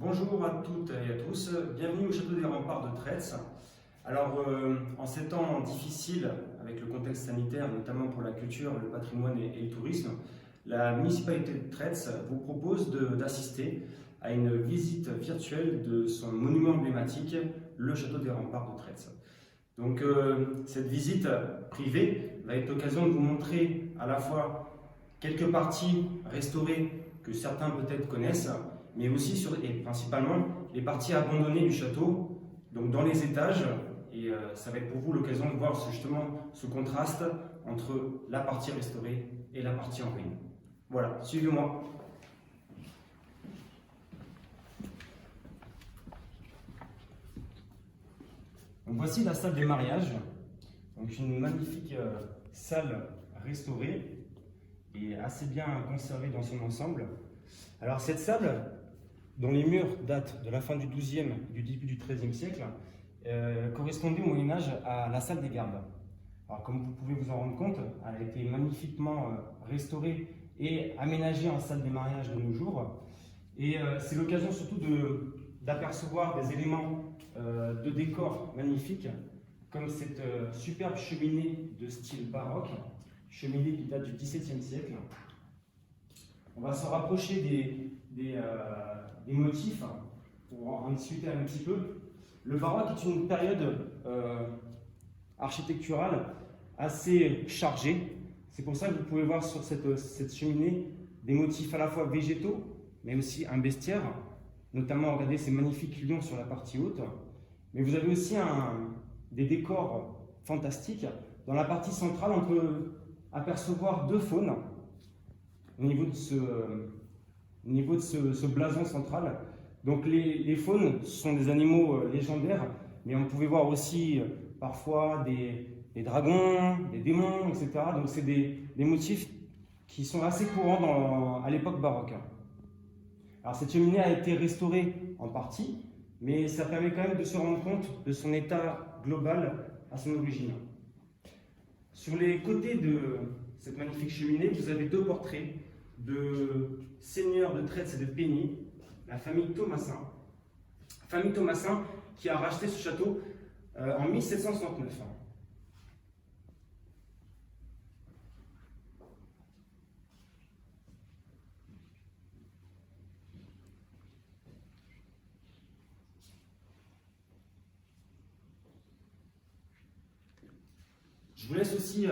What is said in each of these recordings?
Bonjour à toutes et à tous, bienvenue au Château des Remparts de Traits. Alors, en ces temps difficiles, avec le contexte sanitaire, notamment pour la culture, le patrimoine et le tourisme, la municipalité de Traits vous propose d'assister à une visite virtuelle de son monument emblématique, le Château des Remparts de Traits. Donc, cette visite privée va être l'occasion de vous montrer à la fois quelques parties restaurées que certains peut-être connaissent, mais aussi et principalement les parties abandonnées du château, donc dans les étages, et ça va être pour vous l'occasion de voir justement ce contraste entre la partie restaurée et la partie en ruine. Voilà, suivez-moi. Donc voici la salle des mariages, donc une magnifique salle restaurée et assez bien conservée dans son ensemble. Alors cette salle, dont les murs datent de la fin du XIIe et du début du XIIIe siècle, correspondait au Moyen-Âge à la salle des gardes. Alors comme vous pouvez vous en rendre compte, elle a été magnifiquement restaurée et aménagée en salle des mariages de nos jours. Et c'est l'occasion surtout d'apercevoir des éléments de décor magnifiques, comme cette superbe cheminée de style baroque, cheminée qui date du XVIIe siècle. On va se rapprocher des motifs pour en discuter un petit peu. Le baroque est une période architecturale assez chargée. C'est pour ça que vous pouvez voir sur cette cheminée des motifs à la fois végétaux, mais aussi un bestiaire. Notamment, regardez ces magnifiques lions sur la partie haute. Mais vous avez aussi des décors fantastiques. Dans la partie centrale, on peut apercevoir deux faunes au niveau de ce blason central. Donc les faunes sont des animaux légendaires, mais on pouvait voir aussi parfois des dragons, des démons, etc. Donc c'est des motifs qui sont assez courants à l'époque baroque. Alors cette cheminée a été restaurée en partie, mais ça permet quand même de se rendre compte de son état global à son origine. Sur les côtés de cette magnifique cheminée, vous avez deux portraits de seigneurs de Traits et de Peigny, la famille Thomassin. Famille Thomassin qui a racheté ce château en 1769. Je vous laisse aussi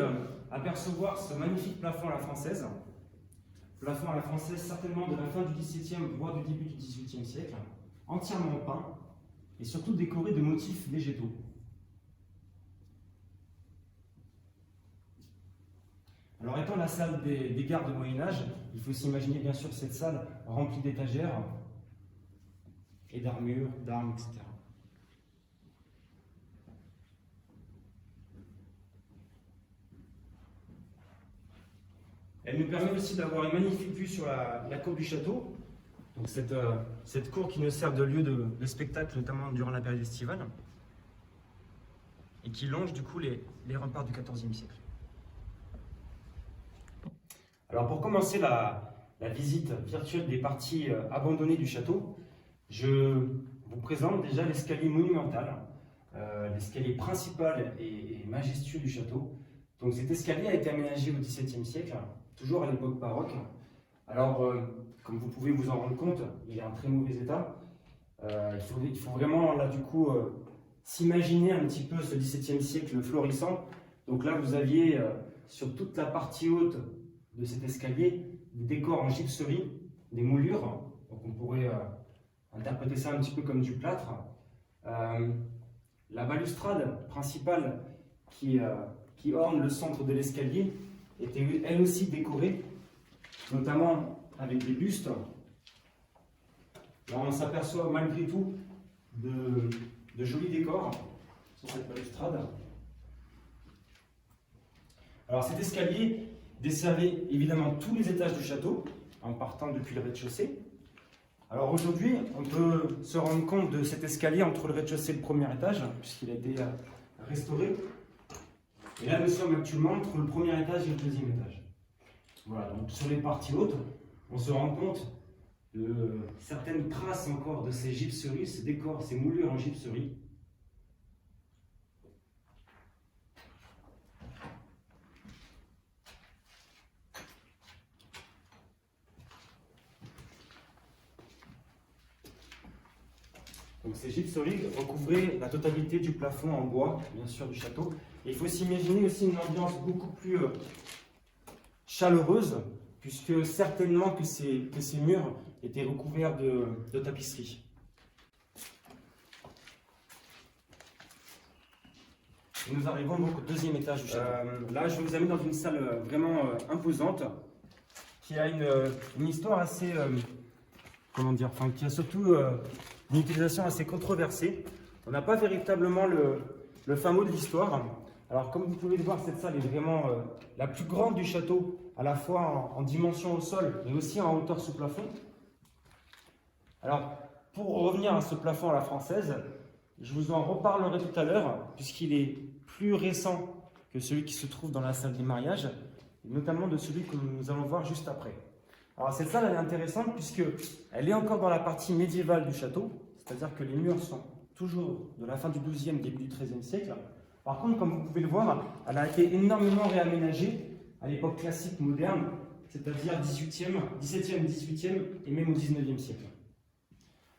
apercevoir ce magnifique plafond à la française. Plafond à la française, certainement de la fin du XVIIe, voire du début du XVIIIe siècle, entièrement peint et surtout décoré de motifs végétaux. Alors étant la salle des gardes au Moyen-Âge, il faut s'imaginer bien sûr cette salle remplie d'étagères et d'armures, d'armes, etc. Elle nous permet aussi d'avoir une magnifique vue sur la cour du château. Donc cette cour qui nous sert de lieu de spectacle, notamment durant la période estivale, et qui longe du coup les remparts du XIVe siècle. Alors pour commencer la visite virtuelle des parties abandonnées du château, je vous présente déjà l'escalier monumental, l'escalier principal et majestueux du château. Donc cet escalier a été aménagé au XVIIe siècle, toujours à l'époque baroque. Alors, comme vous pouvez vous en rendre compte, il est en très mauvais état. Il faut vraiment, là, du coup, s'imaginer un petit peu ce XVIIe siècle florissant. Donc là, vous aviez, sur toute la partie haute de cet escalier, des décors en gypserie, des moulures. Donc on pourrait interpréter ça un petit peu comme du plâtre. La balustrade principale qui orne le centre de l'escalier était elle aussi décorée, notamment avec des bustes. Là, on s'aperçoit malgré tout de jolis décors sur cette balustrade. Alors cet escalier desservait évidemment tous les étages du château, en partant depuis le rez-de-chaussée. Alors aujourd'hui, on peut se rendre compte de cet escalier entre le rez-de-chaussée et le premier étage, puisqu'il a été restauré. Et là, nous sommes actuellement entre le premier étage et le deuxième étage. Voilà, donc sur les parties hautes, on se rend compte certaines traces encore de ces gypseries, ces décors, ces moulures en gypserie. Donc ces gypseries recouvraient la totalité du plafond en bois, bien sûr, du château. Et il faut s'imaginer aussi une ambiance beaucoup plus chaleureuse, puisque certainement que ces murs étaient recouverts de tapisseries. Et nous arrivons donc au deuxième étage du château. Là, je vous amène dans une salle vraiment imposante, qui a une histoire assez, comment dire, enfin, qui a surtout une utilisation assez controversée. On n'a pas véritablement le fin mot de l'histoire. Alors, comme vous pouvez le voir, cette salle est vraiment la plus grande du château, à la fois en dimension au sol, mais aussi en hauteur sous plafond. Alors, pour revenir à ce plafond à la française, je vous en reparlerai tout à l'heure, puisqu'il est plus récent que celui qui se trouve dans la salle des mariages, et notamment de celui que nous allons voir juste après. Alors, cette salle elle est intéressante puisqu'elle est encore dans la partie médiévale du château, c'est-à-dire que les murs sont toujours de la fin du XIIe, début du XIIIe siècle. Par contre, comme vous pouvez le voir, elle a été énormément réaménagée à l'époque classique moderne, c'est-à-dire 17e, 18e et même au 19e siècle.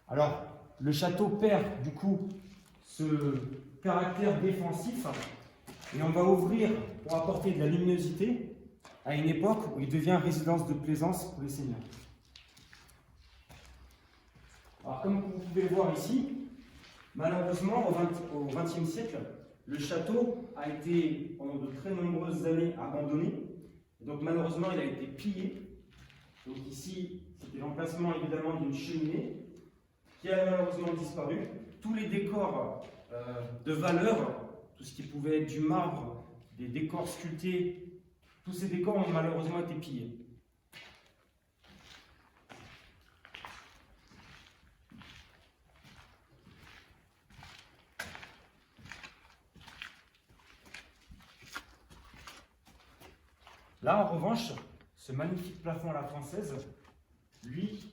Alors, le château perd du coup ce caractère défensif et on va ouvrir pour apporter de la luminosité à une époque où il devient résidence de plaisance pour les seigneurs. Alors, comme vous pouvez le voir ici, malheureusement, au XXe siècle, le château a été, pendant de très nombreuses années, abandonné. Et donc, malheureusement, il a été pillé. Donc, ici, c'était l'emplacement évidemment d'une cheminée qui a malheureusement disparu. Tous les décors de valeur, tout ce qui pouvait être du marbre, des décors sculptés, tous ces décors ont malheureusement été pillés. Là, en revanche, ce magnifique plafond à la française, lui,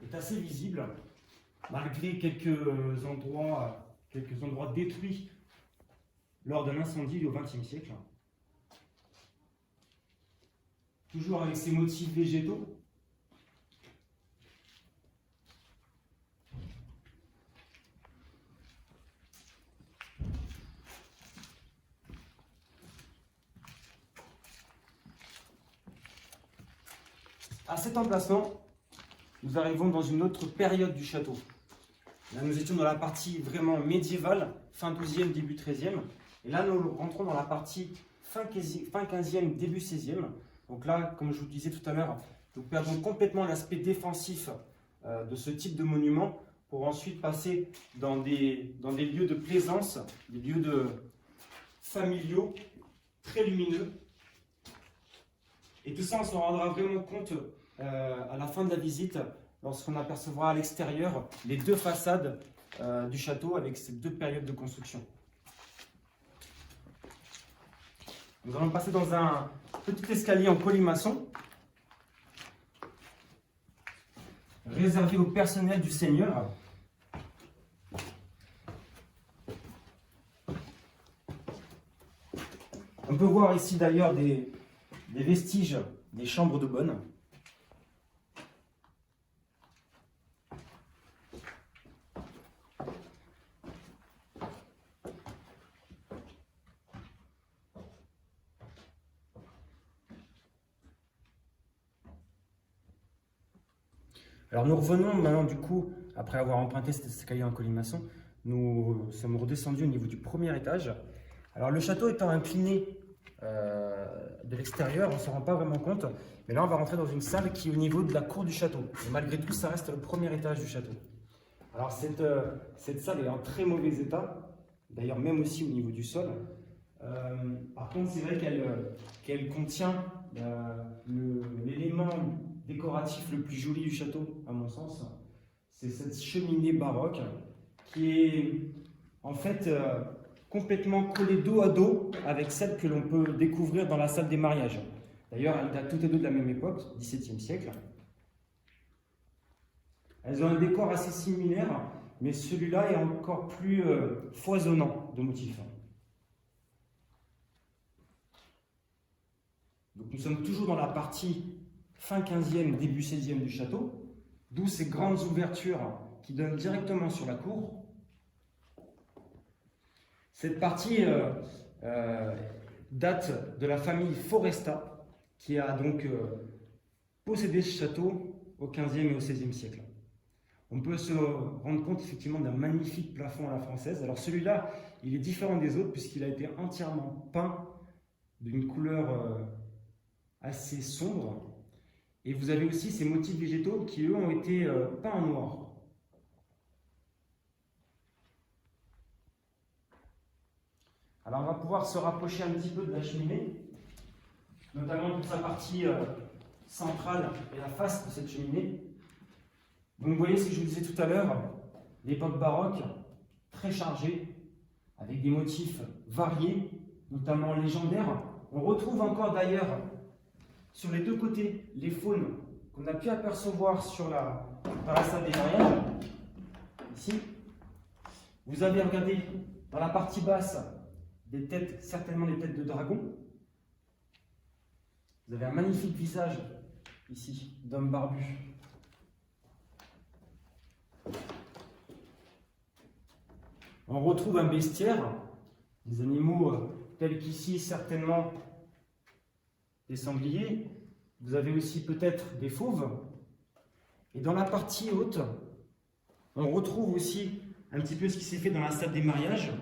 est assez visible, malgré quelques endroits détruits lors d'un incendie au XXe siècle. Toujours avec ces motifs végétaux. À cet emplacement, nous arrivons dans une autre période du château. Là, nous étions dans la partie vraiment médiévale, fin 12e, début 13e. Et là, nous rentrons dans la partie fin 15e, début 16e. Donc là, comme je vous disais tout à l'heure, nous perdons complètement l'aspect défensif de ce type de monument pour ensuite passer dans des lieux de plaisance, des lieux familiaux, très lumineux. Et tout ça, on s'en rendra vraiment compte à la fin de la visite, lorsqu'on apercevra à l'extérieur les deux façades du château avec ces deux périodes de construction. Nous allons passer dans un petit escalier en colimaçon, réservé au personnel du Seigneur. On peut voir ici d'ailleurs des vestiges des chambres de bonne. Alors nous revenons maintenant du coup, après avoir emprunté cet escalier en colimaçon, nous sommes redescendus au niveau du premier étage. Alors le château étant incliné de l'extérieur, on ne s'en rend pas vraiment compte, mais là on va rentrer dans une salle qui est au niveau de la cour du château. Et malgré tout, ça reste le premier étage du château. Alors cette salle est en très mauvais état, d'ailleurs même aussi au niveau du sol. Par contre, c'est vrai qu'elle contient l'élément décoratif le plus joli du château, à mon sens. C'est cette cheminée baroque qui est en fait complètement collée dos à dos avec celle que l'on peut découvrir dans la salle des mariages. D'ailleurs, elles datent toutes les deux de la même époque, XVIIe siècle. Elles ont un décor assez similaire, mais celui-là est encore plus foisonnant de motifs. Donc nous sommes toujours dans la partie fin 15e, début 16e du château, d'où ces grandes ouvertures qui donnent directement sur la cour. Cette partie date de la famille Foresta, qui a donc possédé ce château au 15e et au 16e siècle. On peut se rendre compte effectivement d'un magnifique plafond à la française. Alors celui-là, il est différent des autres puisqu'il a été entièrement peint d'une couleur assez sombre. Et vous avez aussi ces motifs végétaux qui, eux, ont été peints en noir. Alors on va pouvoir se rapprocher un petit peu de la cheminée, notamment toute sa partie centrale et la face de cette cheminée. Donc vous voyez ce que je vous disais tout à l'heure, l'époque baroque, très chargée, avec des motifs variés, notamment légendaires. On retrouve encore d'ailleurs sur les deux côtés les faunes qu'on a pu apercevoir dans la salle des mariages. Ici, vous avez regardé dans la partie basse des têtes, certainement des têtes de dragon. Vous avez un magnifique visage ici d'homme barbu. On retrouve un bestiaire, des animaux tels qu'ici certainement des sangliers. Vous avez aussi peut-être des fauves. Et dans la partie haute, on retrouve aussi un petit peu ce qui s'est fait dans la salle des mariages,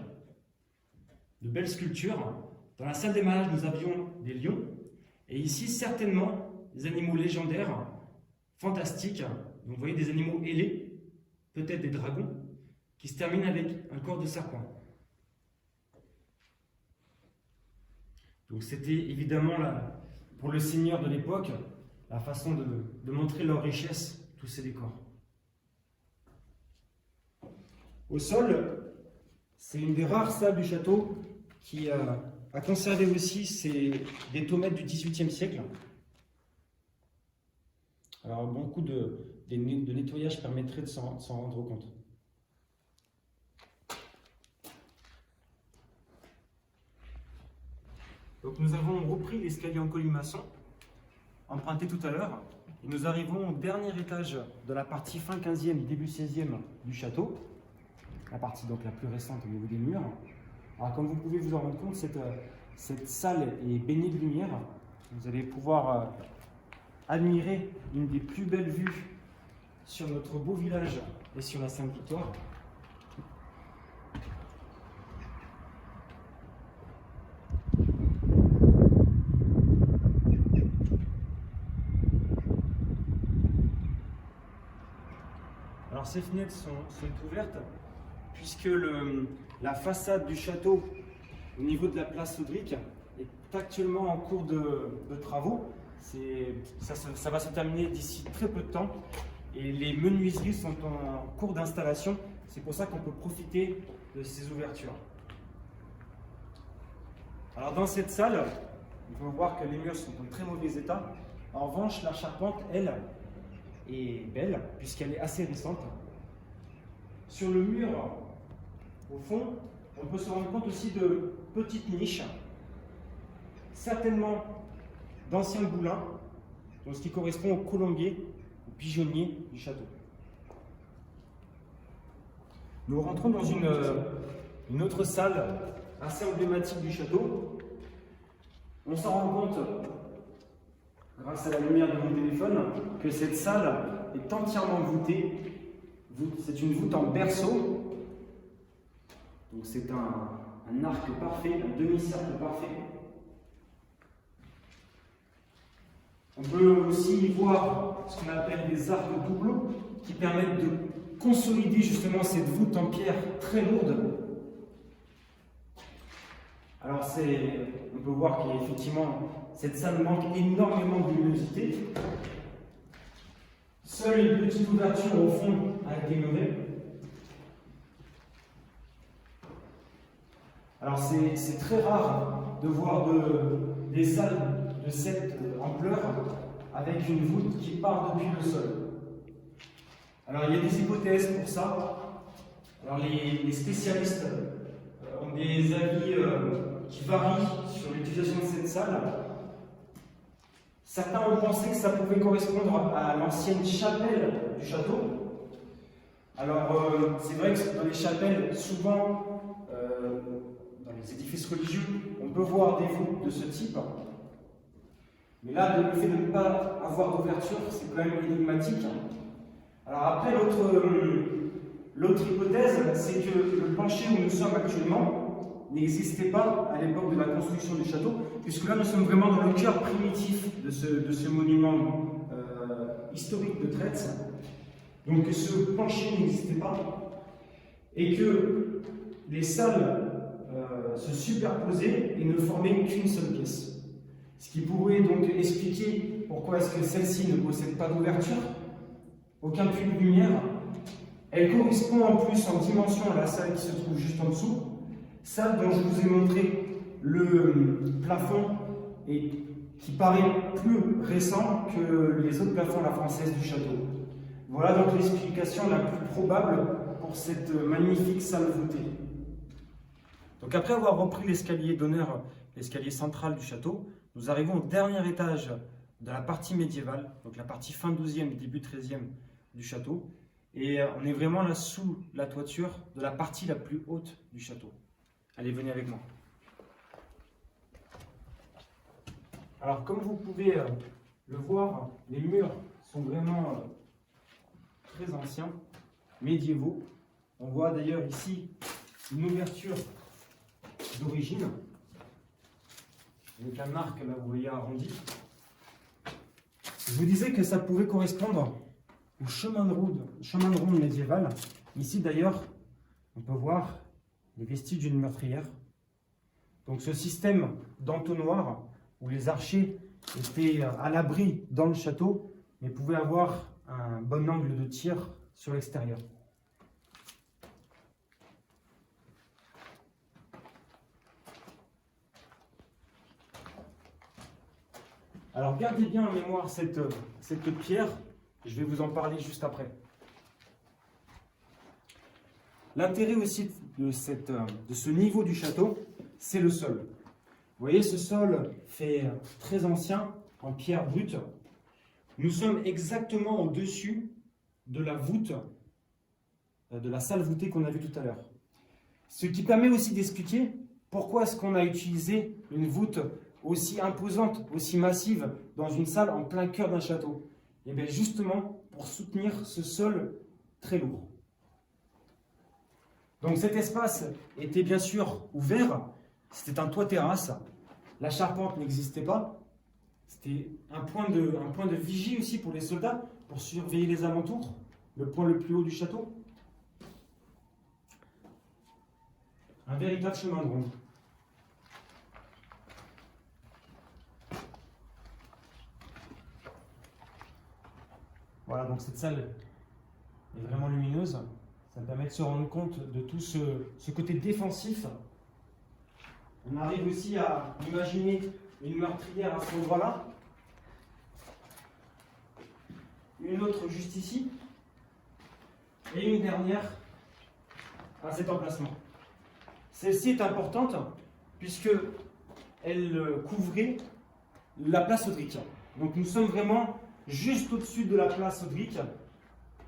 de belles sculptures. Dans la salle des mariages, nous avions des lions. Et ici, certainement, des animaux légendaires, fantastiques. Donc, vous voyez des animaux ailés, peut-être des dragons, qui se terminent avec un corps de serpent. Donc c'était évidemment, pour le seigneur de l'époque, la façon de montrer leur richesse, tous ces décors. Au sol, c'est une des rares salles du château qui a conservé aussi des tomates du XVIIIe siècle. Alors beaucoup de nettoyage permettrait de s'en rendre compte. Donc nous avons repris l'escalier en colimaçon, emprunté tout à l'heure, et nous arrivons au dernier étage de la partie fin 15e, début 16e du château, la partie donc la plus récente au niveau des murs. Alors comme vous pouvez vous en rendre compte, cette salle est baignée de lumière. Vous allez pouvoir admirer une des plus belles vues sur notre beau village et sur la Sainte-Victoire. Alors ces fenêtres sont ouvertes puisque la façade du château au niveau de la place Audric est actuellement en cours de travaux. Ça va se terminer d'ici très peu de temps et les menuiseries sont en cours d'installation. C'est pour ça qu'on peut profiter de ces ouvertures. Alors dans cette salle, on peut voir que les murs sont en très mauvais état. En revanche, la charpente, elle, est belle puisqu'elle est assez récente. Sur le mur, au fond, on peut se rendre compte aussi de petites niches, certainement d'anciens boulins, donc ce qui correspond au colombier, au pigeonnier du château. Nous rentrons dans une autre salle assez emblématique du château. On s'en rend compte, grâce à la lumière de mon téléphone, que cette salle est entièrement voûtée. C'est une voûte en berceau. Donc c'est un arc parfait, un demi-cercle parfait. On peut aussi y voir ce qu'on appelle des arcs doubleaux qui permettent de consolider justement cette voûte en pierre très lourde. Alors on peut voir qu'effectivement cette salle manque énormément de luminosité. Seule une petite ouverture au fond a été murée. Alors c'est très rare de voir des salles de cette ampleur avec une voûte qui part depuis le sol. Alors il y a des hypothèses pour ça. Alors les spécialistes ont des avis qui varient sur l'utilisation de cette salle. Certains ont pensé que ça pouvait correspondre à l'ancienne chapelle du château. Alors c'est vrai que dans les chapelles, souvent, dans les édifices religieux, on peut voir des voûtes de ce type. Mais là, le fait de ne pas avoir d'ouverture, c'est quand même énigmatique. Alors après, l'autre hypothèse, c'est que le plancher où nous sommes actuellement n'existait pas à l'époque de la construction du château, puisque là, nous sommes vraiment dans le cœur primitif de ce monument historique de Tretz. Donc ce plancher n'existait pas, et que les salles se superposaient et ne formaient qu'une seule pièce. Ce qui pourrait donc expliquer pourquoi est-ce que celle-ci ne possède pas d'ouverture, aucun puits de lumière. Elle correspond en plus en dimension à la salle qui se trouve juste en dessous, salle dont je vous ai montré le plafond et qui paraît plus récent que les autres plafonds à la française du château. Voilà donc l'explication la plus probable pour cette magnifique salle voûtée. Donc après avoir repris l'escalier d'honneur, l'escalier central du château, nous arrivons au dernier étage de la partie médiévale, donc la partie fin 12e et début 13e du château. Et on est vraiment là sous la toiture de la partie la plus haute du château. Allez, venez avec moi. Alors comme vous pouvez le voir, les murs sont vraiment très anciens, médiévaux. On voit d'ailleurs ici une ouverture d'origine, avec un arc, là vous voyez arrondi. Je vous disais que ça pouvait correspondre au chemin de ronde médiéval. Ici d'ailleurs, on peut voir les vestiges d'une meurtrière. Donc ce système d'entonnoir où les archers étaient à l'abri dans le château, mais pouvaient avoir un bon angle de tir sur l'extérieur. Alors gardez bien en mémoire cette pierre, je vais vous en parler juste après. L'intérêt aussi de ce niveau du château, c'est le sol. Vous voyez, ce sol fait très ancien, en pierre brute. Nous sommes exactement au-dessus de la voûte, de la salle voûtée qu'on a vue tout à l'heure. Ce qui permet aussi d'expliquer pourquoi est-ce qu'on a utilisé une voûte aussi imposante, aussi massive, dans une salle en plein cœur d'un château. Et bien justement pour soutenir ce sol très lourd. Donc cet espace était bien sûr ouvert, c'était un toit terrasse, la charpente n'existait pas, c'était un point de vigie aussi pour les soldats, pour surveiller les alentours, le point le plus haut du château. Un véritable chemin de ronde. Voilà, donc cette salle est vraiment lumineuse. Ça me permet de se rendre compte de tout ce côté défensif. On arrive aussi à imaginer une meurtrière à cet endroit-là. Une autre juste ici. Et une dernière à cet emplacement. Celle-ci est importante puisqu'elle couvrait la place Audric. Donc nous sommes vraiment juste au-dessus de la place Audric.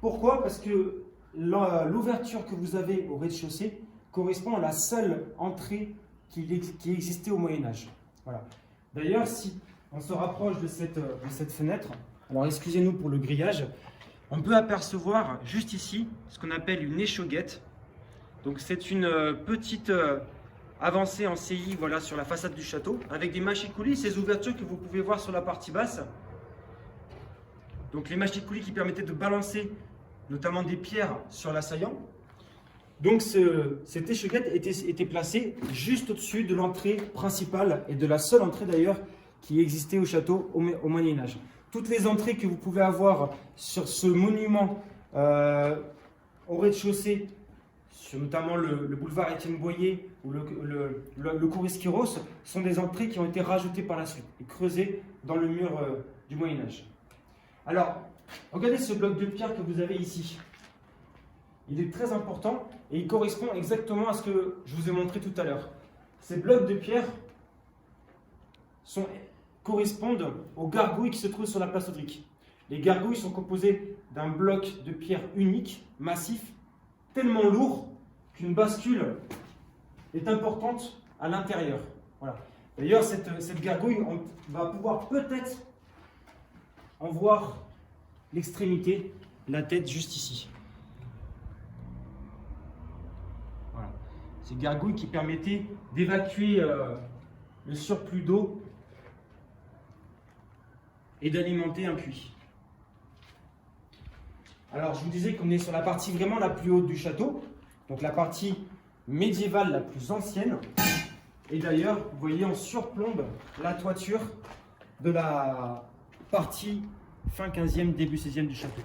Pourquoi? Parce que l'ouverture que vous avez au rez-de-chaussée correspond à la seule entrée qui existait au Moyen-Âge. Voilà. D'ailleurs, si on se rapproche de cette fenêtre, alors excusez-nous pour le grillage, on peut apercevoir juste ici ce qu'on appelle une échauguette. Donc c'est une petite avancée en CI, voilà, sur la façade du château, avec des mâchicoulis, ces ouvertures que vous pouvez voir sur la partie basse. Donc les mâchicoulis qui permettaient de balancer notamment des pierres sur l'assaillant. Donc cette échauguette était placée juste au-dessus de l'entrée principale et de la seule entrée d'ailleurs qui existait au château au Moyen-Âge. Toutes les entrées que vous pouvez avoir sur ce monument au rez-de-chaussée, sur notamment le boulevard Étienne Boyer ou le cours Esquiros, sont des entrées qui ont été rajoutées par la suite et creusées dans le mur du Moyen-Âge. Alors, regardez ce bloc de pierre que vous avez ici. il est très important et il correspond exactement à ce que je vous ai montré tout à l'heure. Ces blocs de pierre correspondent aux gargouilles qui se trouvent sur la place Audric. Les gargouilles sont composées d'un bloc de pierre unique, massif, tellement lourd qu'une bascule est importante à l'intérieur. Voilà. D'ailleurs, cette gargouille, on va pouvoir peut-être en voir l'extrémité, la tête juste ici. Voilà. Ces gargouilles qui permettaient d'évacuer le surplus d'eau et d'alimenter un puits. Alors, je vous disais qu'on est sur la partie vraiment la plus haute du château, donc la partie médiévale la plus ancienne. Et d'ailleurs, vous voyez, on surplombe la toiture de la partie fin 15e, début 16e du château.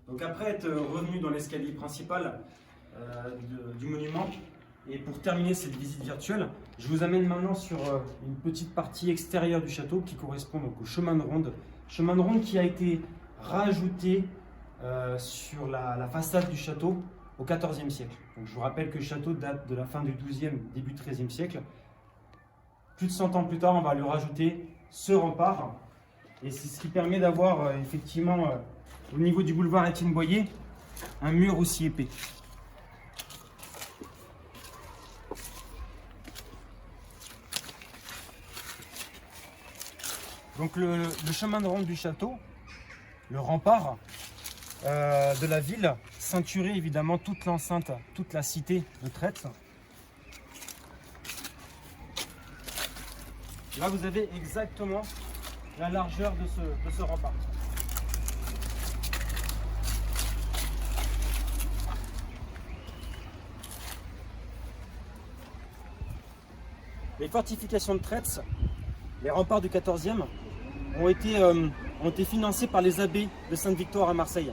Donc après être revenu dans l'escalier principal du monument, et pour terminer cette visite virtuelle, je vous amène maintenant sur une petite partie extérieure du château qui correspond donc au chemin de ronde. Chemin de ronde qui a été rajouté sur la façade du château au XIVe siècle. Donc je vous rappelle que le château date de la fin du XIIe, début XIIIe siècle. Plus de 100 ans plus tard, on va lui rajouter ce rempart. Et c'est ce qui permet d'avoir effectivement, au niveau du boulevard Étienne Boyer, un mur aussi épais. Donc le chemin de ronde du château, le rempart de la ville, ceinturait évidemment toute l'enceinte, toute la cité de Trètz. Là vous avez exactement la largeur de ce rempart. Les fortifications de Trètz, les remparts du XIVe, ont été financés par les abbés de Sainte-Victoire à Marseille.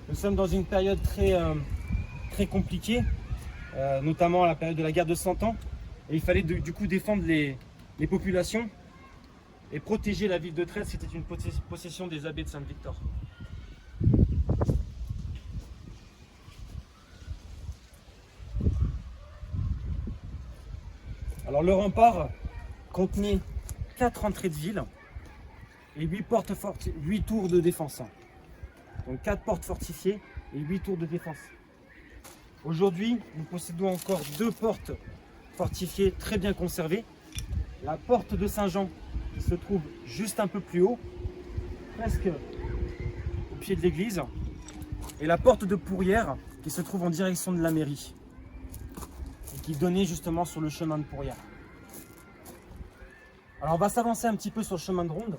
Nous sommes dans une période très compliquée, notamment la période de la guerre de 100 ans. Et il fallait du coup défendre les populations et protéger la ville de Trètz. C'était une possession des abbés de Sainte-Victoire. Alors le rempart contenait 4 entrées de ville et 8 tours de défense. Donc 4 portes fortifiées et 8 tours de défense. Aujourd'hui, nous possédons encore 2 portes fortifiées très bien conservées. La porte de Saint-Jean qui se trouve juste un peu plus haut, presque au pied de l'église, et la porte de Pourrières qui se trouve en direction de la mairie et qui donnait justement sur le chemin de Pourrières. Alors on va s'avancer un petit peu sur le chemin de ronde.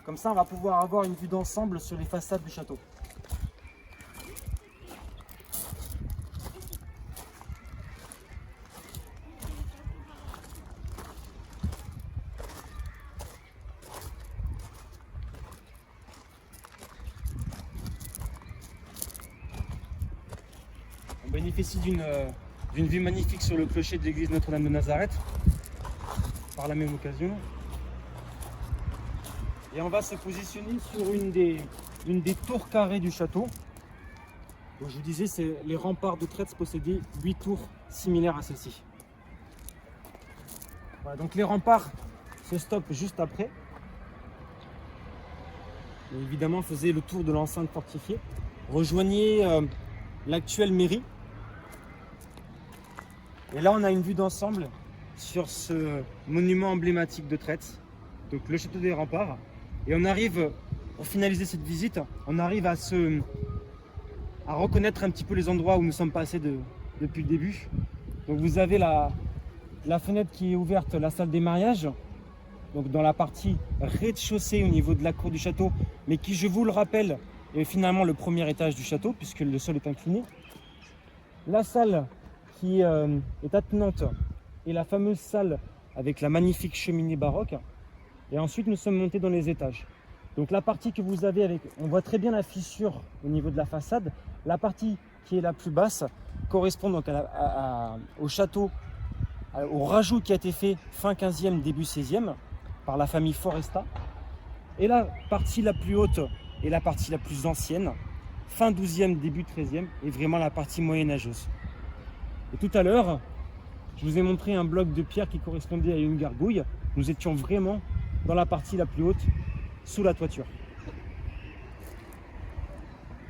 Comme ça on va pouvoir avoir une vue d'ensemble sur les façades du château. On bénéficie d'une vue magnifique sur le clocher de l'église Notre-Dame de Nazareth, par la même occasion. Et on va se positionner sur une des tours carrées du château. Donc je vous disais, les remparts de Trètz possédaient 8 tours similaires à celle-ci. Voilà, donc les remparts se stoppent juste après. Et évidemment, faisaient le tour de l'enceinte fortifiée. Rejoignez l'actuelle mairie. Et là, on a une vue d'ensemble sur ce monument emblématique de Trètz, donc le château des remparts. Et on arrive, pour finaliser cette visite, on arrive à reconnaître un petit peu les endroits où nous sommes passés depuis le début. Donc vous avez la fenêtre qui est ouverte, la salle des mariages, donc dans la partie rez-de-chaussée au niveau de la cour du château, mais qui, je vous le rappelle, est finalement le premier étage du château, puisque le sol est incliné. La salle qui est attenante est la fameuse salle avec la magnifique cheminée baroque. Et ensuite, nous sommes montés dans les étages. Donc la partie que vous avez on voit très bien la fissure au niveau de la façade. La partie qui est la plus basse correspond donc au château, au rajout qui a été fait fin 15e, début 16e par la famille Foresta. Et la partie la plus haute et la partie la plus ancienne, fin 12e, début 13e, est vraiment la partie moyenâgeuse. Et tout à l'heure, je vous ai montré un bloc de pierre qui correspondait à une gargouille. Nous étions vraiment dans la partie la plus haute, sous la toiture.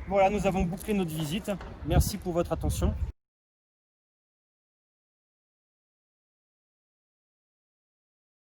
Voilà, nous avons bouclé notre visite. Merci pour votre attention.